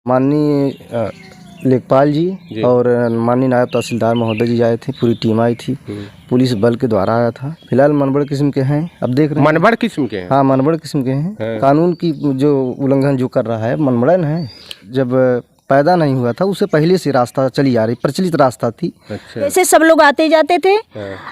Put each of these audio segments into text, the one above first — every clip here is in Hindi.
माननीय लेखपाल जी और माननीय नायब तहसीलदार महोदय जी आए थे, पूरी टीम आई थी, पुलिस बल के द्वारा आया था। फिलहाल मनबड़ किस्म के हैं, अब देख रहे हैं। मनबड़ किस्म के हैं? हाँ, मनबड़ किस्म के हैं। कानून की जो उल्लंघन जो कर रहा है मनबड़न है। जब पैदा नहीं हुआ था उससे पहले से रास्ता चली आ रही, प्रचलित रास्ता थी। अच्छा। वैसे सब लोग आते जाते थे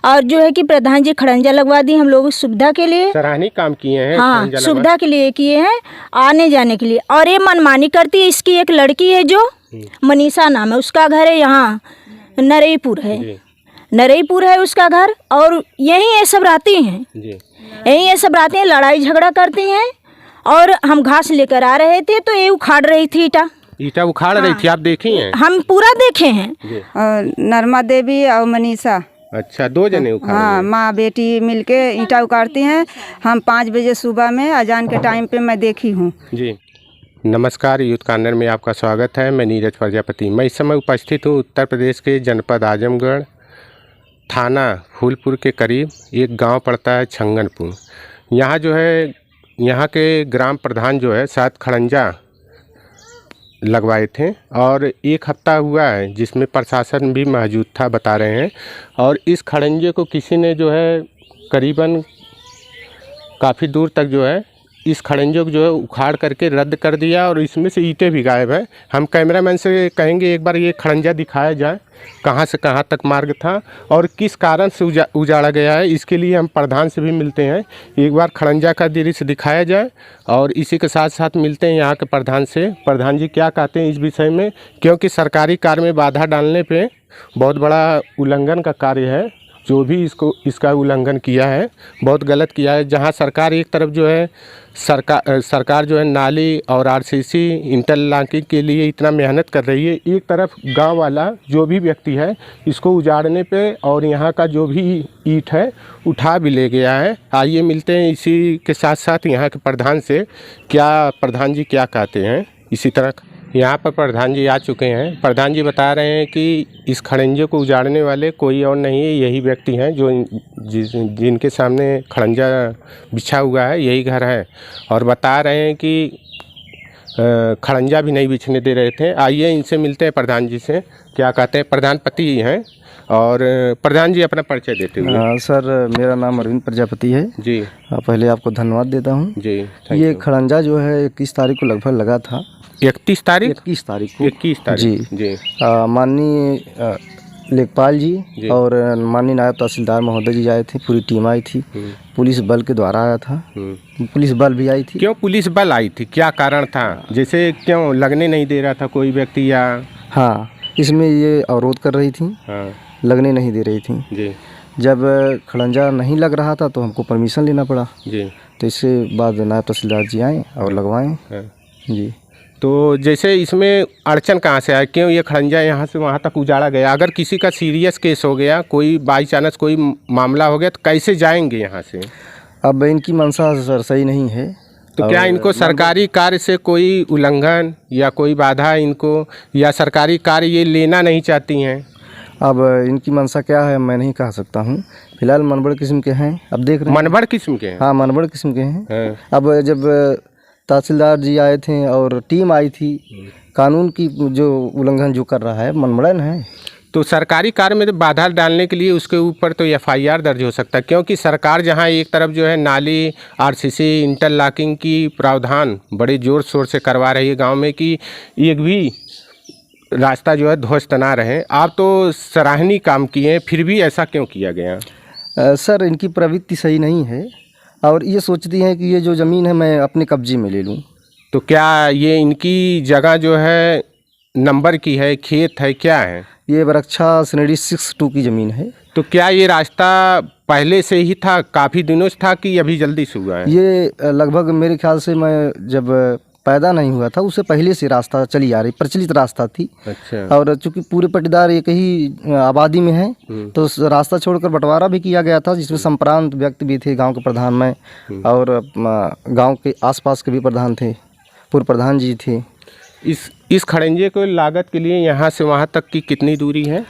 और जो है कि प्रधान जी खड़ंजा लगवा दी हम लोग सुविधा के लिए। सराहनीय काम किए हैं। हाँ, सुविधा के लिए किए हैं, आने जाने के लिए। और ये मनमानी करती है। इसकी एक लड़की है जो मनीषा नाम है, उसका घर है यहाँ नरईपुर है, नरईपुर है उसका घर। और यहीं ये सब रहती हैं, यहीं ये सब रहती हैं, लड़ाई झगड़ा करती हैं। और हम घास लेकर आ रहे थे तो ये उखाड़ रही थी ईटा उखाड़ रही थी। आप देखी हैं? हम पूरा देखे हैं। नरमा देवी और मनीषा। अच्छा, दो जने उखाड़? हाँ, माँ बेटी मिलके ईटा उखाड़ती हैं। हम 5 बजे सुबह में अजान के टाइम पे मैं देखी हूँ जी। नमस्कार, यूथ कॉर्नर में आपका स्वागत है। मैं नीरज प्रजापति। मैं इस समय उपस्थित हूँ उत्तर प्रदेश के जनपद आजमगढ़, थाना फूलपुर के करीब एक गांव पड़ता है छंगनपुर। यहाँ जो है, यहाँ के ग्राम प्रधान जो है शायद खड़ंजा लगवाए थे और 1 हफ्ता हुआ है जिसमें प्रशासन भी मौजूद था, बता रहे हैं। और इस खड़ंजे को किसी ने जो है करीबन काफ़ी दूर तक जो है इस खड़ंजे को जो है उखाड़ करके रद्द कर दिया और इसमें से ईंटें भी गायब है। हम कैमरामैन से कहेंगे एक बार ये खड़ंजा दिखाया जाए, कहाँ से कहाँ तक मार्ग था और किस कारण से उजाड़ा गया है। इसके लिए हम प्रधान से भी मिलते हैं, एक बार खड़ंजा का दृश्य दिखाया जाए। और इसी के साथ साथ मिलते हैं यहाँ के प्रधान से। प्रधान जी क्या कहते हैं इस विषय में, क्योंकि सरकारी कार्य में बाधा डालने पे बहुत बड़ा उल्लंघन का कार्य है। जो भी इसका उल्लंघन किया है बहुत गलत किया है। जहाँ सरकार एक तरफ जो है सरकार जो है नाली और आरसीसी इंटरलॉकिंग के लिए इतना मेहनत कर रही है, एक तरफ गांव वाला जो भी व्यक्ति है इसको उजाड़ने पे और यहाँ का जो भी ईंट है उठा भी ले गया है। आइए मिलते हैं इसी के साथ साथ यहाँ के प्रधान से। क्या प्रधान जी क्या कहते हैं इसी तरह? यहाँ पर प्रधान जी आ चुके हैं। प्रधान जी बता रहे हैं कि इस खड़ंजे को उजाड़ने वाले कोई और नहीं है, यही व्यक्ति हैं जो जिनके सामने खड़ंजा बिछा हुआ है, यही घर है। और बता रहे हैं कि खड़ंजा भी नहीं बिछने दे रहे थे। आइए इनसे मिलते हैं प्रधान जी से, क्या कहते हैं। प्रधानपति हैं और प्रधान जी अपना परिचय देते हुए। सर, मेरा नाम अरविंद प्रजापति है जी। पहले आपको धन्यवाद देता हूँ जी। ये खड़ंजा जो है 21 तारीख को लगभग लगा था। 31 तारीख? 21 तारीख को। 21 तारीख जी। माननीय लेखपाल जी और माननीय नायब तहसीलदार महोदय जी आए थे, पूरी टीम आई थी, पुलिस बल के द्वारा आया था। पुलिस बल भी आई थी। क्यों पुलिस बल आई थी, क्या कारण था? जैसे क्यों लगने नहीं दे रहा था कोई व्यक्ति या? हाँ, इसमें ये अवरोध कर रही थी। हाँ। लगने नहीं दे रही थी जी। जब खड़ंजा नहीं लग रहा था तो हमको परमिशन लेना पड़ा जी। तो इसके बाद नायब तहसीलदार जी आए और लगवाएं जी। तो जैसे इसमें अड़चन कहाँ से आया, क्यों ये खड़ंजा यहाँ से वहाँ तक उजाड़ा गया? अगर किसी का सीरियस केस हो गया, कोई बाई चांस कोई मामला हो गया तो कैसे जाएंगे यहाँ से? अब इनकी मंशा सर सही नहीं है। तो क्या इनको सरकारी कार्य से कोई उल्लंघन या कोई बाधा इनको, या सरकारी कार्य ये लेना नहीं चाहती हैं? अब इनकी मंशा क्या है मैं नहीं कह सकता हूँ। फिलहाल मनबड़ किस्म के हैं, अब देख रहे हैं। मनबड़ किस्म के हैं? हाँ, मनबड़ किस्म के हैं। अब जब तहसीलदार जी आए थे और टीम आई थी, कानून की जो उल्लंघन जो कर रहा है मनबड़न है। तो सरकारी कार्य में तो बाधा डालने के लिए उसके ऊपर तो FIR दर्ज हो सकता है, क्योंकि सरकार जहां एक तरफ जो है नाली RCC इंटरलॉकिंग की प्रावधान बड़े ज़ोर शोर से करवा रही है गांव में कि एक भी रास्ता जो है ध्वस्त ना रहे। आप तो सराहनीय काम किए हैं, फिर भी ऐसा क्यों किया गया? सर, इनकी प्रवृत्ति सही नहीं है और ये सोचती हैं कि ये जो ज़मीन है मैं अपने कब्जे में ले लूँ। तो क्या ये इनकी जगह जो है नंबर की है, खेत है, क्या है? ये वृक्षा श्रेणी 6-2 की ज़मीन है। तो क्या ये रास्ता पहले से ही था, काफ़ी दिनों से था कि अभी जल्दी से हुआ है? ये लगभग मेरे ख्याल से मैं जब पैदा नहीं हुआ था उससे पहले से रास्ता चली आ रही, प्रचलित रास्ता थी। अच्छा। और चूंकि पूरे पट्टीदार एक ही आबादी में है तो रास्ता छोड़कर बंटवारा भी किया गया था, जिसमें संप्रांत व्यक्ति भी थे गांव के प्रधान में और गांव के आसपास के भी प्रधान थे, पूर्व प्रधान जी थे। इस खड़ंजे को लागत के लिए यहाँ से वहाँ तक की कितनी दूरी है?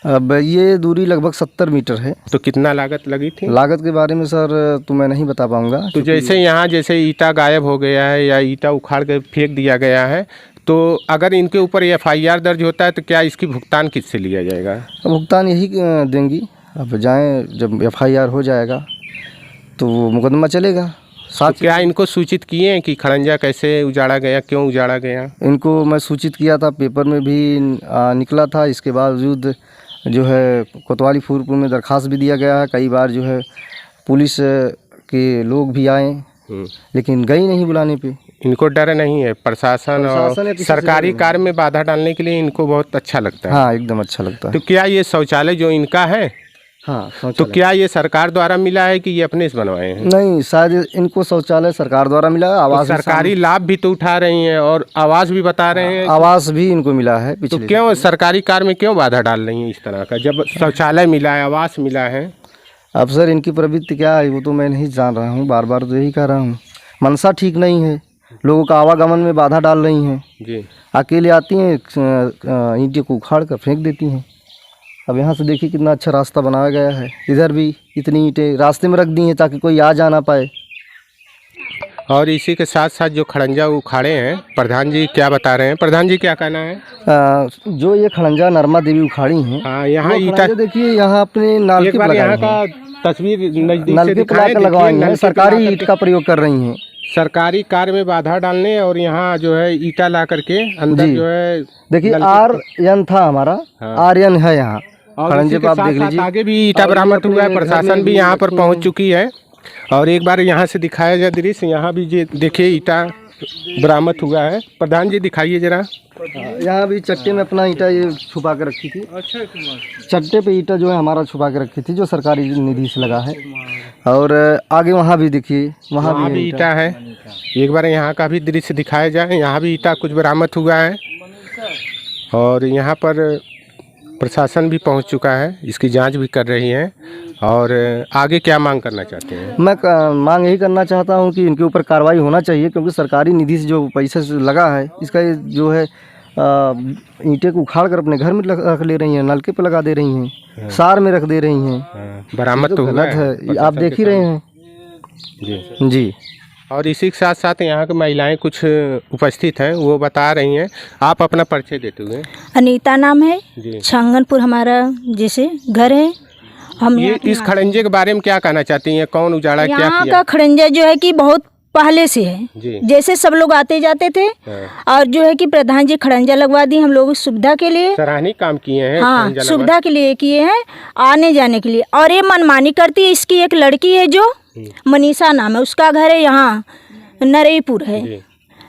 अब ये दूरी लगभग 70 मीटर है। तो कितना लागत लगी थी? लागत के बारे में सर तो मैं नहीं बता पाऊंगा। तो जैसे यहाँ जैसे ईटा गायब हो गया है या ईटा उखाड़ के फेंक दिया गया है, तो अगर इनके ऊपर FIR दर्ज होता है तो क्या इसकी भुगतान किससे लिया जाएगा? भुगतान यही देंगी। अब जाएं, जब FIR हो जाएगा तो वो मुकदमा चलेगा। तो क्या इनको सूचित किए हैं कि खड़ंजा कैसे उजाड़ा गया, क्यों उजाड़ा गया? इनको मैं सूचित किया था, पेपर में भी निकला था। इसके बावजूद जो है कोतवाली फूलपुर में दरखास्त भी दिया गया है। कई बार जो है पुलिस के लोग भी आए, लेकिन गई नहीं बुलाने पे। इनको डर नहीं है प्रशासन और या किसी से सरकारी कार्य में बाधा डालने के लिए इनको बहुत अच्छा लगता है। हाँ, एकदम अच्छा लगता है। तो क्या ये शौचालय जो इनका है, हाँ, तो क्या ये सरकार द्वारा मिला है कि ये अपने से बनवाए हैं? नहीं, शायद इनको शौचालय सरकार द्वारा मिला है। आवास तो सरकारी लाभ भी तो उठा रही हैं और आवास भी बता रहे हैं। आवास भी इनको मिला है तो पिछले। क्यों सरकारी कार्य में क्यों बाधा डाल रही हैं इस तरह का, जब शौचालय मिला है, आवास मिला है? अब सर इनकी प्रवृत्ति क्या है वो तो मैं नहीं जान रहा हूँ। बार बार तो यही कह रहा हूँ, मनसा ठीक नहीं है। लोगों का आवागमन में बाधा डाल रही हैं जी। अकेले आती हैं, ईंटें को उखाड़ कर फेंक देती हैं। अब यहाँ से देखिए कितना अच्छा रास्ता बनाया गया है। इधर भी इतनी ईंटें रास्ते में रख दी हैं ताकि कोई आ जा ना पाए। और इसी के साथ साथ जो खड़ंजा उखाड़े हैं, प्रधान जी क्या बता रहे हैं? प्रधान जी क्या कहना है? जो ये खड़ंजा नरमा देवी उखाड़ी हैं, हाँ, यहाँ ईटा देखिए, यहाँ अपने नालके पे यहाँ का तस्वीर नजदीक से लगवाई हैं। सरकारी ईंट का प्रयोग कर रही हैं, सरकारी कार्य में बाधा डालने, और यहाँ जो है ईटा ला करके अंदर जो है देखिए आर्यन था हमारा। आर्यन है यहाँ खड़ंजे पे, आप देख लीजिए। आगे भी ईटा बरामद हुआ है, प्रशासन भी यहाँ पर पहुँच चुकी है। और एक बार यहाँ से दिखाया जाए दृश्य, यहाँ भी ये देखिए ईटा बरामद हुआ है। प्रधान जी दिखाइए जरा। यहाँ भी चट्टे में अपना ईटा ये छुपा के रखी थी। अच्छा, चट्टे पे ईटा जो है हमारा छुपा के रखी थी, जो सरकारी निधि से लगा है। और आगे वहाँ भी देखिए, वहाँ भी ईटा है। एक बार यहाँ का भी दृश्य दिखाया जाए। यहाँ भी ईटा कुछ बरामद हुआ है और यहाँ पर प्रशासन भी पहुँच चुका है, इसकी जाँच भी कर रही है। और आगे क्या मांग करना चाहते हैं? मैं मांग यही करना चाहता हूँ कि इनके ऊपर कार्रवाई होना चाहिए, क्योंकि सरकारी निधि से जो पैसा लगा है, इसका ये जो है ईंटें को उखाड़ कर अपने घर में रख ले रही हैं, नलके पे लगा दे रही हैं, सार में रख दे रही हैं। बरामद तो गलत है, आप देख ही रहे हैं। जी जी। और इसी के साथ साथ यहाँ की महिलाएं कुछ उपस्थित हैं, वो बता रही हैं। आप अपना परिचय देते हुए। अनीता नाम है, छंगनपुर हमारा जैसे घर है। हम ये इस खड़ंजे के बारे में क्या कहना चाहती हैं? कौन उजाड़ा, क्या किया? यहाँ का खड़ंजा जो है कि बहुत पहले से है, जैसे सब लोग आते जाते थे। और जो है कि प्रधान जी खड़ंजा लगवा दी हम लोगों की सुविधा के लिए। सराहनीय काम किए हैं। हाँ, सुविधा के लिए किए हैं, आने जाने के लिए। और ये मनमानी करती है। इसकी एक लड़की है जो मनीषा नाम है, उसका घर है यहाँ नरईपुर है।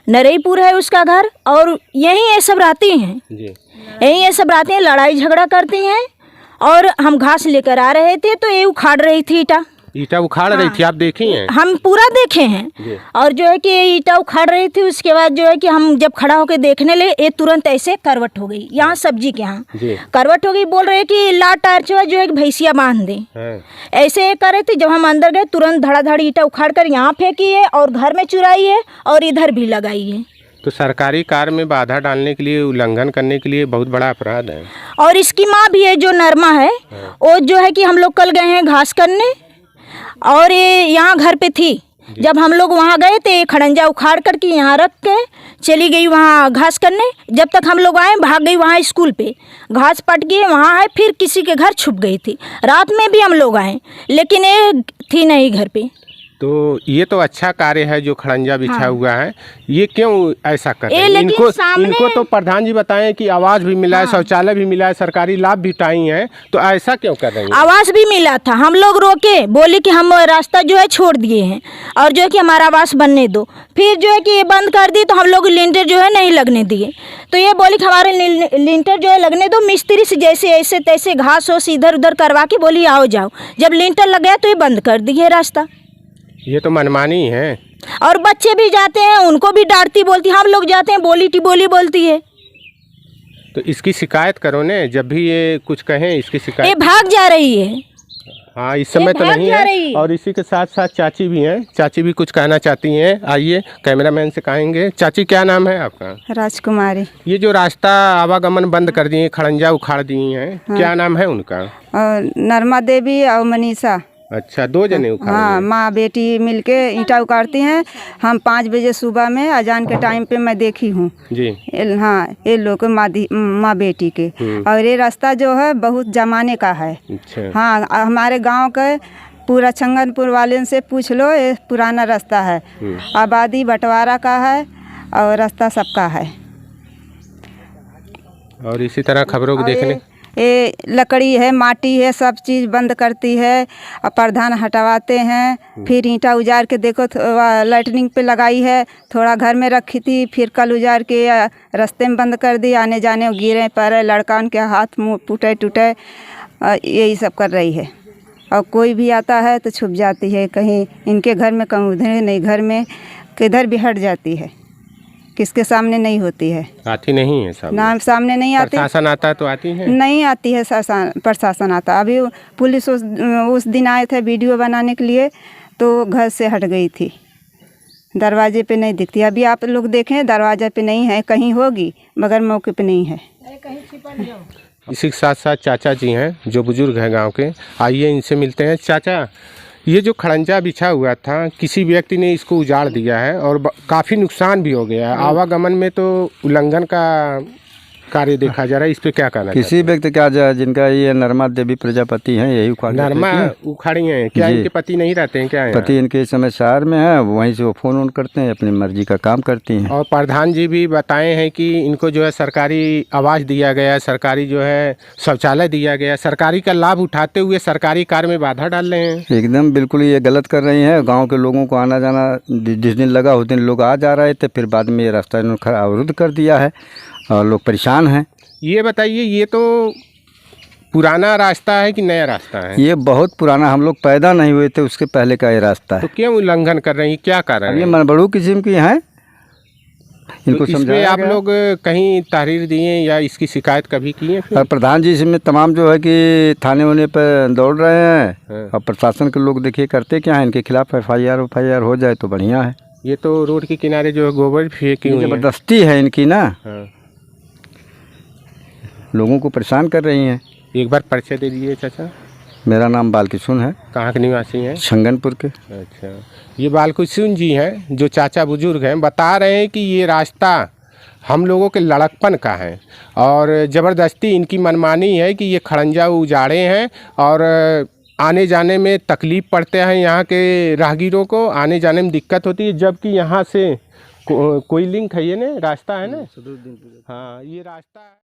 नरईपुर है उसका घर। और यहीं ये सब रहती हैं, यहीं ये सब रहती हैं, लड़ाई झगड़ा करती हैं। और हम घास लेकर आ रहे थे तो ये उखाड़ रही थी, ईटा उखाड़ रही थी। आप देखे हैं? हम पूरा देखे हैं। और जो है कि ये ईटा उखाड़ रही थी, उसके बाद जो है कि हम जब खड़ा होकर देखने लगे, ये तुरंत ऐसे करवट हो गई। यहाँ सब्जी के यहाँ करवट हो गई। बोल रहे कि ला टार्च जो है कि भैंसिया बांध दे, ऐसे कर रही थी। जब हम अंदर गए, तुरंत धड़ाधड़ ईटा उखाड़ कर यहाँ फेंकी है और घर में चुराई है और इधर भी लगाई है। तो सरकारी कार्य में बाधा डालने के लिए, उल्लंघन करने के लिए बहुत बड़ा अपराध है। और इसकी माँ भी है जो नरमा है, वो जो है कि हम लोग कल गए हैं घास करने, और ये यहाँ घर पे थी। जब हम लोग वहाँ गए तो ये खड़ंजा उखाड़ करके यहाँ रख के चली गई वहाँ घास करने। जब तक हम लोग आए, भाग गई वहाँ स्कूल पे, घास पट गई वहाँ है, फिर किसी के घर छुप गई थी। रात में भी हम लोग आए, लेकिन ये थी नहीं घर पे। तो ये तो अच्छा कार्य है जो खड़ंजा बिछा हुआ है। ये क्यों ऐसा कर रहे हैं? इनको तो प्रधान जी बताएं कि आवास भी मिला है, शौचालय भी मिला है, सरकारी लाभ भी उठाई हैं, तो ऐसा क्यों कर रहे हैं? आवास भी मिला था, हम लोग रोके, बोले कि हम रास्ता जो है छोड़ दिए हैं और जो है कि हमारा आवास बनने दो। फिर जो है कि ये बंद कर दी, तो हम लोग लिंटर जो है नहीं लगने दिए। तो ये बोली कि हमारे लिंटर जो है लगने दो, मिस्त्री से जैसे ऐसे तैसे घास वास इधर उधर करवा के बोली आओ जाओ। जब लिंटर लग गया तो ये बंद कर दिए रास्ता। ये तो मनमानी है। और बच्चे भी जाते हैं, उनको भी डांटती बोलती। हम लोग जाते हैं, बोली टी बोली बोलती है। तो इसकी शिकायत करो ने, जब भी ये कुछ कहें इसकी शिकायत। ये भाग जा रही है। हाँ, इस समय तो नहीं है। और इसी के साथ साथ चाची भी हैं, चाची भी कुछ कहना चाहती हैं। आइए कैमरामैन से कहेंगे। चाची क्या नाम है आपका? राजकुमारी। ये जो रास्ता आवागमन बंद कर दिए, खड़ंजा उखाड़ दिए हैं, क्या नाम है उनका? नरमा देवी और मनीषा। अच्छा, 2 जने उखाड़ हाँ, माँ बेटी मिलके ईंटा उखाड़ती हैं। हम 5 बजे सुबह में अजान के टाइम पे मैं देखी हूँ जी। हाँ, ये लोग माँ बेटी के। और ये रास्ता जो है बहुत जमाने का है। अच्छा। हाँ, हमारे गांव के पूरा छंगनपुर वाले से पूछ लो, ये पुराना रास्ता है। आबादी बंटवारा का है और रास्ता सबका है। और इसी तरह खबरों को देखने ये लकड़ी है, माटी है, सब चीज़ बंद करती है और प्रधान हटवाते हैं। फिर ईंटा उजाड़ के देखो लाइटनिंग पे लगाई है, थोड़ा घर में रखी थी, फिर कल उजाड़ के रास्ते में बंद कर दी। आने जाने गिरे पड़े, लड़का उनके हाथ मुँह टूटे टूटे, यही सब कर रही है। और कोई भी आता है तो छुप जाती है, कहीं इनके घर में, कहीं उधर नहीं, घर में किधर भी हट जाती है, किसके सामने नहीं होती है। आती नहीं है सामने? ना, सामने नहीं आती। प्रशासन आता तो आती है? नहीं आती है, प्रशासन आता। अभी पुलिस उस दिन आए थे वीडियो बनाने के लिए, तो घर से हट गई थी, दरवाजे पे नहीं दिखती। अभी आप लोग देखें, दरवाजे पे नहीं है, कहीं होगी मगर मौके पे नहीं है। इसी के साथ साथ चाचा जी हैं जो बुजुर्ग हैं गांव के, आइए इनसे मिलते हैं। चाचा, ये जो खड़ंजा बिछा हुआ था, किसी व्यक्ति ने इसको उजाड़ दिया है और काफ़ी नुकसान भी हो गया है। आवागमन में तो उल्लंघन का कार्य देखा जा रहा है, इस पे क्या कहना? किसी व्यक्ति का जिनका ये नरमा देवी प्रजापति हैं, यही उखाड़ नरमा उखाड़ी हैं क्या? इनके पति नहीं रहते हैं क्या? पति इनके इस समय शहर में है, वहीं से वो फ़ोन ऑन करते हैं, अपनी मर्जी का काम करती हैं। और प्रधान जी भी बताए हैं कि इनको जो है सरकारी आवास दिया गया, सरकारी जो है शौचालय दिया गया, सरकारी का लाभ उठाते हुए सरकारी कार्य में बाधा डाल रहे हैं। एकदम बिल्कुल ये गलत कर रही हैं। गांव के लोगों को आना जाना जिस दिन लगा उस दिन लोग आ जा रहे थे, फिर बाद में ये रास्ता इन्होंने अवरुद्ध कर दिया है और लोग परेशान हैं। ये बताइए, ये तो पुराना रास्ता है कि नया रास्ता है? ये बहुत पुराना, हम लोग पैदा नहीं हुए थे उसके पहले का ये रास्ता है। तो क्यों उल्लंघन कर रही है, क्या कारण ये है? मनबड़ू किस्म की हैं, इनको तो इसमें समझाया आप गया। लोग कहीं तहरीर दिए या इसकी शिकायत कभी की है? और प्रधान जी इसमें तमाम जो है कि थाने होने पर दौड़ रहे हैं। हाँ। और प्रशासन के लोग देखिए करते क्या है, इनके खिलाफ FIR हो जाए तो बढ़िया है। ये तो रोड के किनारे जो है गोबर फेंकी हुई है। ज़बरदस्ती है इनकी ना, हाँ। लोगों को परेशान कर रही हैं। एक बार परिचय दे दीजिए चाचा। मेरा नाम बालकिशुन है, कहाँ के निवासी हैं? छंगनपुर के। अच्छा, ये बालकिशुन जी हैं जो चाचा बुजुर्ग हैं, बता रहे हैं कि ये रास्ता हम लोगों के लड़कपन का है और ज़बरदस्ती इनकी मनमानी है कि ये खड़ंजा उजाड़े हैं और आने जाने में तकलीफ़ पड़ते हैं। यहाँ के राहगीरों को आने जाने में दिक्कत होती है, जबकि यहाँ से कोई लिंक है, ये ना रास्ता है ना। हाँ, ये रास्ता